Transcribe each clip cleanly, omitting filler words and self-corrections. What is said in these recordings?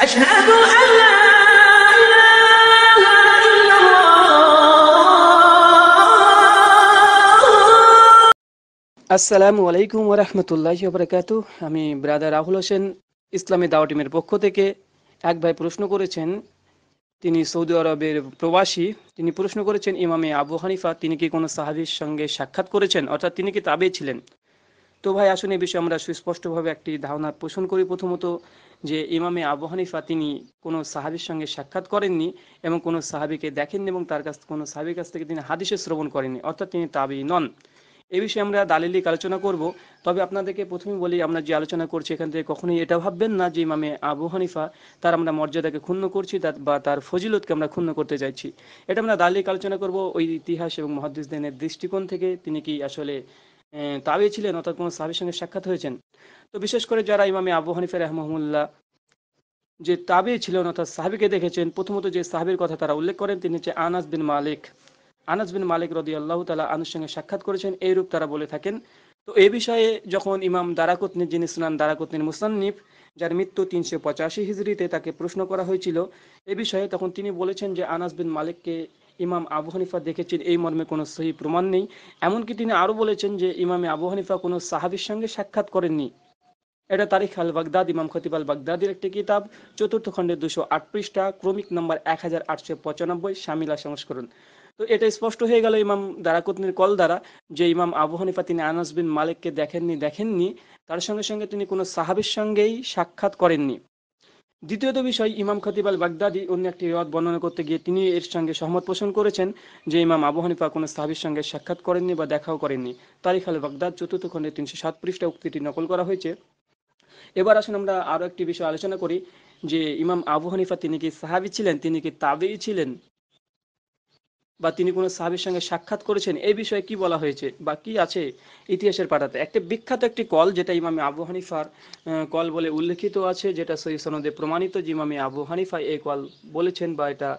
أشهد أن لا إله إلا الله। আসসালামু আলাইকুম ওয়া রাহমাতুল্লাহি ওয়া বারাকাতুহু। আমি ব্রাদার রাহুল হোসেন ইসলামী দাওয়া টিমের পক্ষ থেকে। এক ভাই প্রশ্ন করেছেন, তিনি সৌদি আরবের প্রবাসী। তিনি প্রশ্ন করেছেন, ইমামে আবু হানিফা তিনি কি কোনো সাহাবীর সঙ্গে সাক্ষাৎ করেছেন, অর্থাৎ তিনি কি তাবেঈ ছিলেন? তো ভাই আসুন এই বিষয়ে আমরা সুস্পষ্টভাবে একটি ধারণা পোষণ করি। প্রথমত, যে ইমামে আবু হানিফা তিনি কোনো সাহাবীর সঙ্গে সাক্ষাৎ করেননি এবং কোনো সাহাবীকে দেখেননি এবং তার কাছ কোনো সাহাবীর কাছ থেকে তিনি হাদিসে শ্রবণ করেননি, অর্থাৎ তিনি তাবেঈ নন। এই বিষয়ে আমরা দালিলিক আলোচনা করব। তবে আপনাদেরকে প্রথমে বলি, আমরা যে আলোচনা করছি এখান থেকে কখনোই এটা ভাববেন না যে ইমামে আবু হানিফা তার আমরা মর্যাদাকে ক্ষুণ্ণ করছি বা তার ফজিলতকে আমরা ক্ষুণ্ণ করতে চাইছি। এটা আমরা দালিলিক আলোচনা করব ওই ইতিহাস এবং মুহাদ্দিসদের দৃষ্টিকোণ থেকে, তিনি কি আসলে তাবেঈ ছিলেন, অর্থাৎ কোনো সাহাবীর সঙ্গে সাক্ষাৎ হয়েছেন। তো বিশেষ করে যারা ইমামে আবু হানিফা রাহমাহুল্লাহ যে তাবেঈ ছিলেন অর্থাৎ সাহাবীকে দেখেছেন, প্রথমত যে সাহাবীর কথা তারা উল্লেখ করেন তিনি হচ্ছে আনাস বিন মালিক। আনাস বিন মালিক রাদিয়াল্লাহু তাআলা আনহুর সঙ্গে সাক্ষাৎ করেছেন, এইরূপ তারা বলে থাকেন। তো এই বিষয়ে যখন ইমাম দারাকুতনি, যিনি সুনান দারাকুতনির মুসান্নিফ, যার মৃত্যু 385 হিজরিতে, তাকে প্রশ্ন করা হয়েছিল এ বিষয়ে, তখন তিনি বলেছেন যে আনাস বিন মালিককে ইমাম আবু হানিফা দেখেছেন, এই মর্মে কোনো সহি প্রমাণ নেই। এমনকি তিনি আরও বলেছেন যে ইমামে আবু হানিফা কোনো সাহাবীর সঙ্গে সাক্ষাৎ করেননি। এটা তারিখ আল বাগদাদ, ইমাম খতিব আল বাগদাদির একটি কিতাব, চতুর্থ খণ্ডের 208 পৃষ্ঠা, ক্রমিক নম্বর 1895, শামিলা সংস্করণ। তো এটা স্পষ্ট হয়ে গেল ইমাম দারাকুতনির কল দ্বারা যে ইমাম আবু হানিফা তিনি আনাস বিন মালিককে দেখেননি, তার সঙ্গে সঙ্গে তিনি কোনো সাহাবীর সঙ্গেই সাক্ষাৎ করেননি। দ্বিতীয়ত বিষয়, ইমাম খতিব আল বাগদাদি অন্য একটি রিওয়ায়াত বর্ণনা করতে গিয়ে তিনি এর সঙ্গে সহমত পোষণ করেছেন যে ইমাম আবু হানিফা কোনো সাহাবীর সঙ্গে সাক্ষাৎ করেননি বা দেখাও করেননি। তারিখ আল বাগদাদ চতুর্থ খণ্ডে 307 পৃষ্ঠা উক্তিটি নকল করা হয়েছে। এবার আসুন আমরা আরো একটি বিষয় আলোচনা করি, যে ইমাম আবু হানিফা তিনি কি সাহাবী ছিলেন, তিনি কি তাবেঈ ছিলেন, বা তিনি কোনো সাহাবীর সঙ্গে সাক্ষাৎ করেছেন, এই বিষয়ে কি বলা হয়েছে বা কি আছে ইতিহাসের পাতাতে। একটা বিখ্যাত একটি কল, যেটা ইমামে আবু হানিফার কল বলে উল্লেখিত আছে, যেটা সহিহ সনদে প্রমাণিত যে ইমামে আবু হানিফা এই কল বলেছেন বা এটা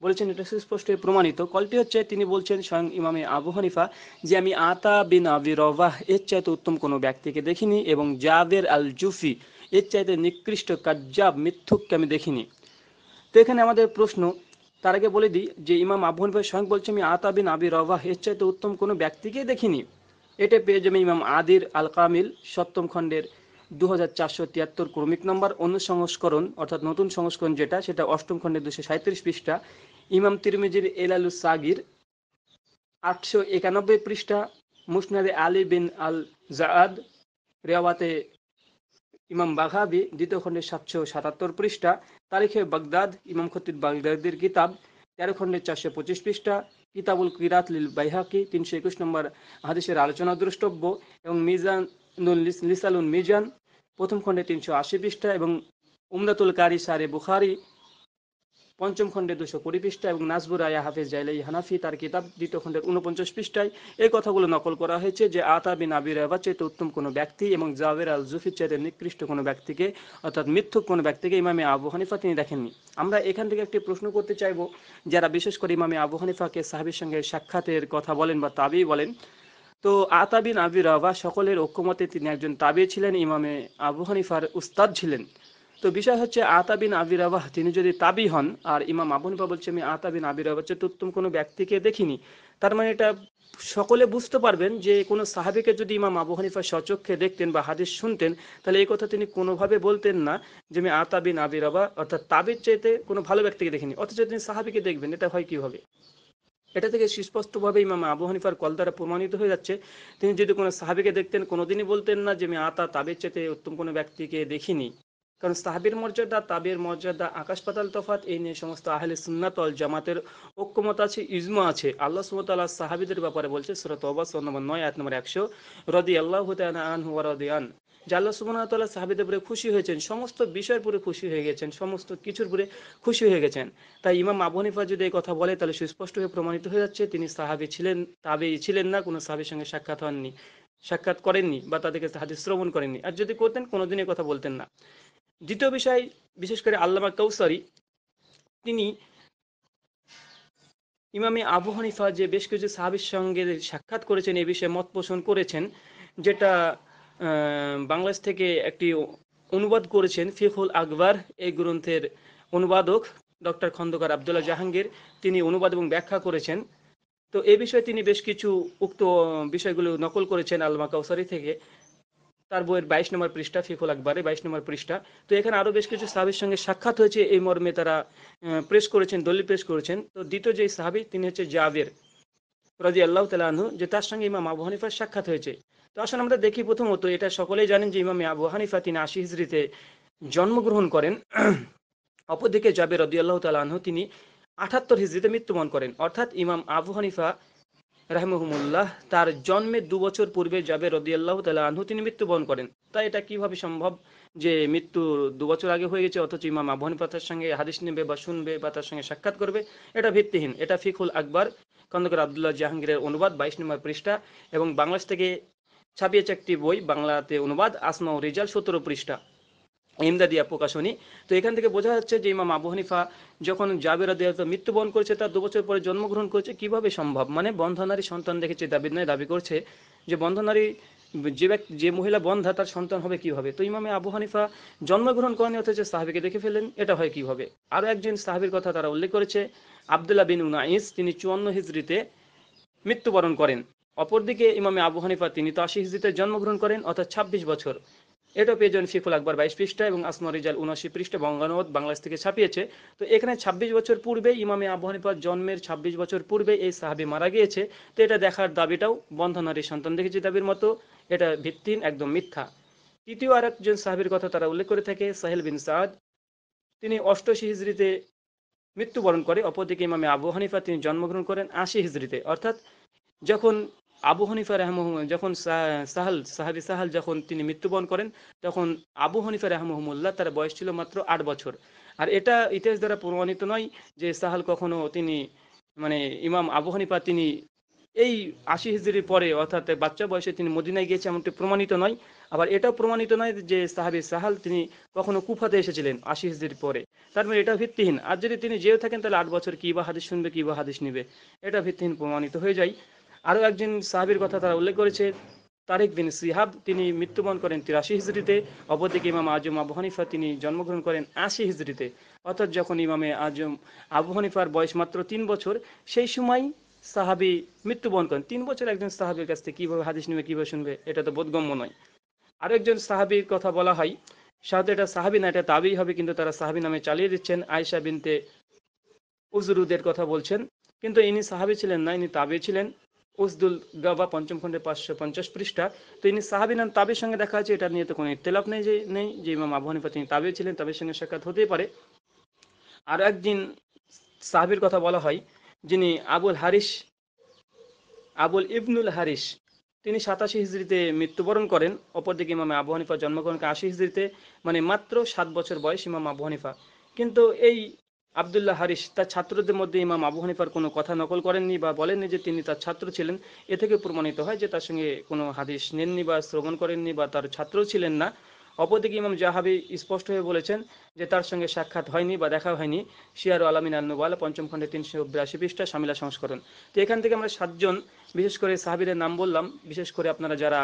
বলেছেন, এটা সুস্পষ্ট প্রমাণিত। কলটি হচ্ছে, তিনি বলছেন স্বয়ং ইমামে আবু হানিফা, যে আমি আতা বিন আবি রবাহ এর চাইতে উত্তম কোনো ব্যক্তিকে দেখিনি এবং জাবের আল জুফি এর চাইতে নিকৃষ্ট কাজ্জাব মিথ্যুককে আমি দেখিনি। তো এখানে আমাদের প্রশ্ন, তার আগে বলে দিই যে ইমাম আবু হানিফা স্বয়ং বলছে আমি আতা বিন আবি রবাহ এর চাইতে উত্তম কোনো ব্যক্তিকেই দেখিনি। এটা পেয়ে যাবে ইমাম আদির আল কামিল সপ্তম খণ্ডের 2473 ক্রমিক নম্বর, অন্য সংস্করণ অর্থাৎ নতুন সংস্করণ যেটা, সেটা অষ্টম খণ্ডের 237 পৃষ্ঠা, ইমাম তিরমিজির এলালুস সাগির 891 পৃষ্ঠা, মুসনাদে আলী বিন আল জাআদ, রেওয়াতে ইমাম বাঘাবি দ্বিতীয় খণ্ডের 777 পৃষ্ঠা, তারিখে বাগদাদ ইমাম খতিব বাগদাদির কিতাব 13 খণ্ডের 425 পৃষ্ঠা, কিতাবুল কিরাত লিল বাইহাকি 321 নম্বর হাদিসের আলোচনা দ্রষ্টব্য, এবং মিজানুল লিসালুন মিজান প্রথম খণ্ডে 380 পৃষ্ঠা, এবং উমদাতুল কারি সারে বুখারি পঞ্চম খণ্ডে 220 পৃষ্ঠা, এবং নাজবুর আয়া হাফেজ জাইলাই হানাফি তার কিতাব দ্বিতীয় খণ্ডের 49 পৃষ্ঠায় এই কথাগুলো নকল করা হয়েছে যে আতা বিন আবি রাবা চাইতে উত্তম কোনো ব্যক্তি এবং জাবের আল জুফির চাইতে নিকৃষ্ট কোনো ব্যক্তিকে, অর্থাৎ মিথ্যুক কোনো ব্যক্তিকে ইমামে আবু হানিফা তিনি দেখেননি। আমরা এখান থেকে একটি প্রশ্ন করতে চাইব, যারা বিশেষ করে ইমামে আবু হানিফাকে সাহাবীর সঙ্গে সাক্ষাতের কথা বলেন বা তাবেঈ বলেন, তো আতা বিন আবি রাবা সকলের ঐক্যমতে তিনি একজন তাবেঈ ছিলেন, ইমামে আবু হানিফার উস্তাদ ছিলেন। তো বিষয় হচ্ছে আতা বিন আবি রাবাহ তিনি যদি তাবি হন, আর ইমাম আবু হানিফা বলছে আমি আতা বিন আবি রাবাহ চেয়ে উত্তম কোনো ব্যক্তিকে দেখিনি, তার মানে এটা সকলে বুঝতে পারবেন যে কোনো সাহাবীকে যদি ইমাম আবু হানিফা স্বচক্ষে দেখতেন বা হাদিস শুনতেন, তাহলে এই কথা তিনি কোনোভাবে বলতেন না যে আমি আতা বিন আবি রাবাহ অর্থাৎ তাবির চাইতে কোনো ভালো ব্যক্তিকে দেখিনি, অথচ তিনি সাহাবীকে দেখবেন, এটা হয় কিভাবে? এটা থেকে সুস্পষ্টভাবে ইমাম আবু হানিফার কল দ্বারা প্রমাণিত হয়ে যাচ্ছে, তিনি যদি কোনো সাহাবীকে দেখতেন কোনোদিনই বলতেন না যে আমি আতা তাবির চাইতে উত্তম কোনো ব্যক্তিকে দেখিনি। কারণ সাহাবীর মর্যাদা তাবের মর্যাদা আকাশ পাতাল তফাৎ, এই নিয়ে সমস্ত আহলে সুন্নাত ওয়াল জামাতের ঐক্যমত আছে, ইজমা আছে। আল্লাহ সুবহানাহু ওয়া তাআলা সাহাবীদের ব্যাপারে বলছে সূরা তওবা সূরা নম্বর 9 আয়াত নম্বর 100, রাদিয়াল্লাহু তাআলা আনহু ওয়া রাদিয়ান, যে আল্লাহ সুবহানাহু ওয়া তাআলা সাহাবীদের উপরে খুশি হয়েছেন, সমস্ত বিষয়ের উপরে খুশি হয়ে গেছেন, সমস্ত কিছুর উপরে খুশি হয়ে গেছেন। তাই ইমাম আবু হানিফা যদি এই কথা বলে, তাহলে সুস্পষ্টভাবে প্রমাণিত হয়ে যাচ্ছে তিনি সাহাবী ছিলেন, তাবেঈ ছিলেন না, কোনো সাহাবীর সঙ্গে সাক্ষাৎ করেননি বা তাদেরকে হাদিস শ্রবণ করেননি, আর যদি করতেন কোনোদিন এই কথা বলতেন না। দ্বিতীয় বিষয়, বিশেষ করে আল্লামা কাউসারি তিনি ইমামে আবু হানিফা যে বেশ কিছু সাহাবীর সঙ্গে সাক্ষাৎ করেছেন এই বিষয়ে মত পোষণ করেছেন, যেটা বাংলাদেশ থেকে একটি অনুবাদ করেছেন ফিকহুল আকবর, এই গ্রন্থের অনুবাদক ডক্টর খন্দকার আবদুল্লাহ জাহাঙ্গীর, তিনি অনুবাদ এবং ব্যাখ্যা করেছেন। তো এই বিষয়ে তিনি বেশ কিছু উক্ত বিষয়গুলো নকল করেছেন আলমা কাউসারি থেকে, তার বইয়ের 22 নম্বর পৃষ্ঠা, ফিকুল আকবরে 22 নম্বর পৃষ্ঠা। তো এখানে আরো বেশ কিছু সাহাবীর সঙ্গে সাক্ষাৎ হয়েছে, এই মর্মে তারা প্রেস করেছেন, দলিল পেশ করেছেন। তো দ্বিতীয় যে সাহাবী তিনি হচ্ছে জাবের রাদিয়াল্লাহু তাআলা আনহু, যে তার সঙ্গে ইমাম আবু হানিফার সাক্ষাৎ হয়েছে। তো আসলে আমরা দেখি, প্রথমত এটা সকলেই জানেন যে ইমাম আবু হানিফা তিনি 80 হিজরিতে জন্মগ্রহণ করেন। অপরদিকে জাবের রাদিয়াল্লাহু তাআলা আনহু তিনি 78 হিজরিতে মৃত্যুবরণ করেন। অর্থাৎ ইমাম আবু হানিফা রাহিমাহুমুল্লাহ তার জন্মের 2 বছর পূর্বে জাবের রাদিয়াল্লাহু তাআলা আনহু তিনি মৃত্যুবরণ করেন। তাই এটা কিভাবে সম্ভব যে মৃত্যুর 2 বছর আগে হয়ে গেছে, অথচ ইমাম আবু হানিফা তার সঙ্গে হাদিস নেবে বা শুনবে বা তার সঙ্গে সাক্ষাৎ করবে? এটা ভিত্তিহীন। এটা ফিকুল আকবর খন্দকার আবদুল্লাহ জাহাঙ্গীরের অনুবাদ, 22 নম্বর পৃষ্ঠা, এবং বাংলাদেশ থেকে ছাপিয়েছে একটি বই, বাংলাতে অনুবাদ, আসমা ও রিজাল, 17 পৃষ্ঠা, ইমদাদিয়া প্রকাশনী। তো এখান থেকে বোঝা যাচ্ছে যে ইমাম আবু হানিফা যখন জাবের রাদিয়াল্লাহু মৃত্যুবরণ করেছে, তার 2 বছর পরে জন্মগ্রহণ করেছে, কিভাবে সম্ভব? মানে বন্ধানারী সন্তান দেখেছে দাবি নয়, দাবি করছে যে বন্ধানারী, যে ব্যক্তি, যে মহিলা বন্ধা, তার সন্তান হবে কিভাবে? তো ইমামে আবু হানিফা জন্মগ্রহণ করেনি, অথচ সাহাবীকে দেখে ফেলেন, এটা হয় কিভাবে? আরো একজন সাহাবীর কথা তারা উল্লেখ করেছে, আব্দুল্লাহ বিন উনাইস, তিনি 54 হিজরিতে মৃত্যুবরণ করেন। অপরদিকে ইমামে আবু হানিফা তিনি তো 80 হিজরিতে জন্মগ্রহণ করেন, অর্থাৎ 26 বছর। এটা পেয়ে যান ফিকুল আকবর 22 পৃষ্ঠা এবং আসমা রিজাল 79 পৃষ্ঠা, বঙ্গানুবাদ বাংলাদেশ থেকে ছাপিয়েছে। তো এখানে 26 বছর পূর্বে ইমামে আবু হানিফার জন্মের 26 বছর পূর্বে এই সাহাবী মারা গিয়েছে। তো এটা দেখার দাবিটাও বন্ধনারী সন্তান দেখেছে দাবির মতো, এটা ভিত্তিহীন, একদম মিথ্যা। তৃতীয় আরেকজন সাহাবীর কথা তারা উল্লেখ করে থাকে, সাহেল বিন সাদ, তিনি 88 হিজরিতে মৃত্যুবরণ করে। অপরদিকে ইমামে আবু হানিফা তিনি জন্মগ্রহণ করেন 80 হিজরিতে। অর্থাৎ যখন আবু হানিফা রাহমাহুল্লাহ, যখন সাহাবী সাহাল যখন তিনি মৃত্যুবরণ করেন, তখন আবু হানিফা রাহমাহুল্লাহ তার বয়স ছিল মাত্র 8 বছর। আর এটা ইতিহাস দ্বারা প্রমাণিত নয় যে সাহাল কখনো তিনি, মানে ইমাম আবু হানিফা তিনি এই 80 হিজরির পরে, অর্থাৎ বাচ্চা বয়সে তিনি মদিনায় গিয়েছে, এমনটি প্রমাণিত নয়। আবার এটাও প্রমাণিত নয় যে সাহাবী সাহাল তিনি কখনো কুফাতে এসেছিলেন 80 হিজরির পরে। তার মানে এটা ভিত্তিহীন। আর যদি তিনি যেও থাকেন, তাহলে 8 বছর কি বা হাদিস শুনবে, কি বা হাদিস নিবে? এটা ভিত্তিহীন প্রমাণিত হয়ে যায়। আরও একজন সাহাবীর কথা তারা উল্লেখ করেছে, তারিক বিন সিহাব, তিনি মৃত্যুবরণ করেন 83 হিজরিতে। অপরদিকে ইমাম আজম আবু হানিফা তিনি জন্মগ্রহণ করেন 80 হিজরিতে। অর্থাৎ যখন ইমামে আজম আবু হানিফার বয়স মাত্র 3 বছর, সেই সময় সাহাবী মৃত্যুবরণ করেন। 3 বছর একজন সাহাবীর কাছ থেকে কিভাবে হাদিস নেবে, কিভাবে শুনবে? এটা তো বোধগম্য নয়। আরেকজন সাহাবীর কথা বলা হয়, সাথে এটা সাহাবী না, এটা তাবেই হবে, কিন্তু তারা সাহাবী নামে চালিয়ে দিচ্ছেন, আয়েশা বিনতে উজরুদের কথা বলছেন। কিন্তু ইনি সাহাবী ছিলেন না, ইনি তাবী ছিলেন। উসদুল গাবা 5ম খণ্ডে 550 পৃষ্ঠা। তো ইনি সাহাবী নাম, তাবির সঙ্গে দেখা আছে, এটা নিয়ে তো কোনো ইখতিলাফ নেই যে ইমাম আবু হানিফা তিনি তাবী ছিলেন, তাবির সঙ্গে সাক্ষাৎ হতেই পারে। আর একদিন সাহাবীর কথা বলা হয়, যিনি আবুল ইবনুল হারিস, তিনি 87 হিজরিতে মৃত্যুবরণ করেন। অপরদিকে ইমাম আবু হানিফা জন্মগ্রহণ করেন 80 হিজরিতে, মানে মাত্র 7 বছর বয়স ইমাম আবু হানিফা। কিন্তু এই আবদুল্লাহ হারিস তার ছাত্রদের মধ্যে ইমাম আবু হানিফার কোনো কথা নকল করেননি বা বলেননি যে তিনি তার ছাত্র ছিলেন। এ থেকে প্রমাণিত হয় যে তার সঙ্গে কোনো হাদিস নেননি বা শ্রবণ করেননি বা তার ছাত্র ছিলেন না। অপরদিকে ইমাম জাহাবি স্পষ্ট হয়ে বলেছেন যে তার সঙ্গে সাক্ষাৎ হয়নি বা দেখা হয়নি, শিয়ার আলামিন আন-নুবালা 5ম খণ্ডে 382 পৃষ্ঠা, শামিলা সংস্করণ। তো এখান থেকে আমরা 7জন বিশেষ করে সাহাবীদের নাম বললাম। বিশেষ করে আপনারা যারা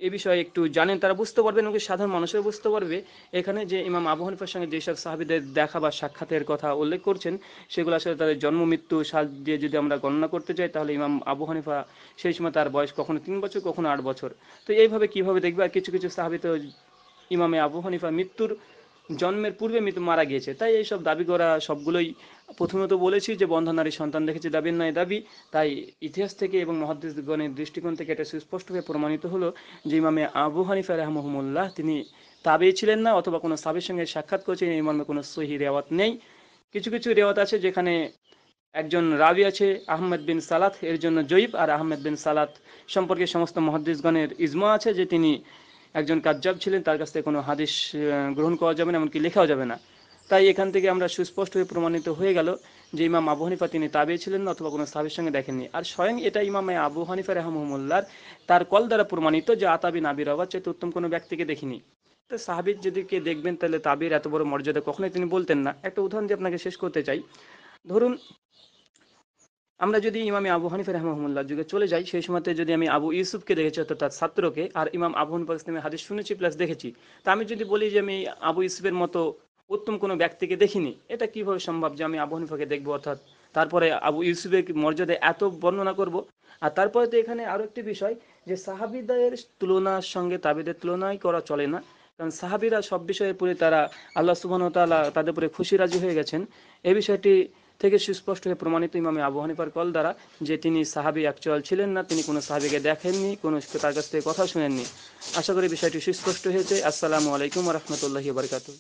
এ বিষয়ে একটু জানেন তারা বুঝতে পারবেন, এবং সাধারণ মানুষের বুঝতে পারবে এখানে যে ইমাম আবু হানিফার সঙ্গে যেসব সাহাবীদের দেখা বা সাক্ষাতের কথা উল্লেখ করছেন, সেগুলো আসলে তাদের জন্ম মৃত্যু সাল দিয়ে যদি আমরা গণনা করতে চাই, তাহলে ইমাম আবু হানিফা সেই সময় তার বয়স কখনো 3 বছর, কখনো 8 বছর। তো এইভাবে কিভাবে দেখবে? আর কিছু কিছু সাহাবী তো ইমামে আবু হানিফা মৃত্যুর জন্মের পূর্বে মৃত্যু মারা গিয়েছে। তাই এইসব দাবি করা সবগুলোই, প্রথমত বলেছি যে বন্ধনারী সন্তান দেখেছে দাবির নয় দাবি। তাই ইতিহাস থেকে এবং মুহাদ্দিসগণের দৃষ্টিকোণ থেকে এটা সুস্পষ্টভাবে প্রমাণিত হলো যে ইমামে আবু হানিফা রাহমাহুল্লাহ তিনি তাবেঈ ছিলেন না, অথবা কোনো সাহাবীর সঙ্গে সাক্ষাৎ করেছেন, এই মর্মে কোনো সহিহ রিওয়ায়াত নেই। কিছু কিছু রিওয়ায়াত আছে যেখানে একজন রাবি আছে আহমেদ বিন সালাত, এর জন্য জয়ীব। আর আহমেদ বিন সালাত সম্পর্কে সমস্ত মুহাদ্দিসগণের ইজমা আছে যে তিনি একজন কাজ্জাব ছিলেন, তার কাছ থেকে কোনো হাদিস গ্রহণ করা যাবে না, এমনকি লেখাও যাবে না। তাই এখান থেকে আমরা সুস্পষ্ট হয়ে প্রমাণিত হয়ে গেল যে ইমাম আবু হানিফা তিনি তাবেঈ ছিলেন না, অথবা কোনো সাহাবীর সঙ্গে দেখেননি। আর স্বয়ং এটা ইমাম আবু হানিফা রাহমাহুল্লাহর তার কল দ্বারা প্রমাণিত যে আতাবি নাবির আওয়াজ চাইতে উত্তম কোনো ব্যক্তিকে দেখিনি। তো সাহাবীর যদি কে দেখবেন, তাহলে তাবির এত বড় মর্যাদা কখনোই তিনি বলতেন না। একটা উদাহরণ দিয়ে আপনাকে শেষ করতে চাই। ধরুন আমরা যদি ইমামে আবু হানিফা রাহমাহুল্লাহ যুগে চলে যাই, সেই সময়তে যদি আমি আবু ইউসুফকে দেখেছি, অর্থাৎ তার ছাত্রকে, আর ইমাম আবু হানিফা ইসলামের হাদিস শুনেছি প্লাস দেখেছি, তা আমি যদি বলি যে আমি আবু ইউসুফের মতো উত্তম কোনো ব্যক্তিকে দেখিনি, এটা কিভাবে সম্ভব যে আমি আবু হানিফাকে দেখবো, অর্থাৎ তারপরে আবু ইউসুফের মর্যাদা এত বর্ণনা করব। আর তারপরে তো এখানে আরো একটি বিষয়, যে সাহাবিদের তুলনার সঙ্গে তাবিদের তুলনাই করা চলে না, কারণ সাহাবিরা সব বিষয়ের উপরে তারা আল্লাহ সুবহানাহু ওয়া তাআলা তাদের উপরে খুশি রাজি হয়ে গেছেন। এই বিষয়টি থেকে সুস্পষ্ট হয়ে প্রমাণিত ইমামে আবু হানিফার কল দ্বারা, যে তিনি সাহাবী অ্যাকচুয়াল ছিলেন না, তিনি কোনো সাহাবীকে দেখেননি, কোনো তার কাছ থেকে কথা শুনেননি। আশা করি বিষয়টি সুস্পষ্ট হয়েছে। আসসালামু আলাইকুম ওয়া রাহমাতুল্লাহি ওয়া বারাকাতুহু।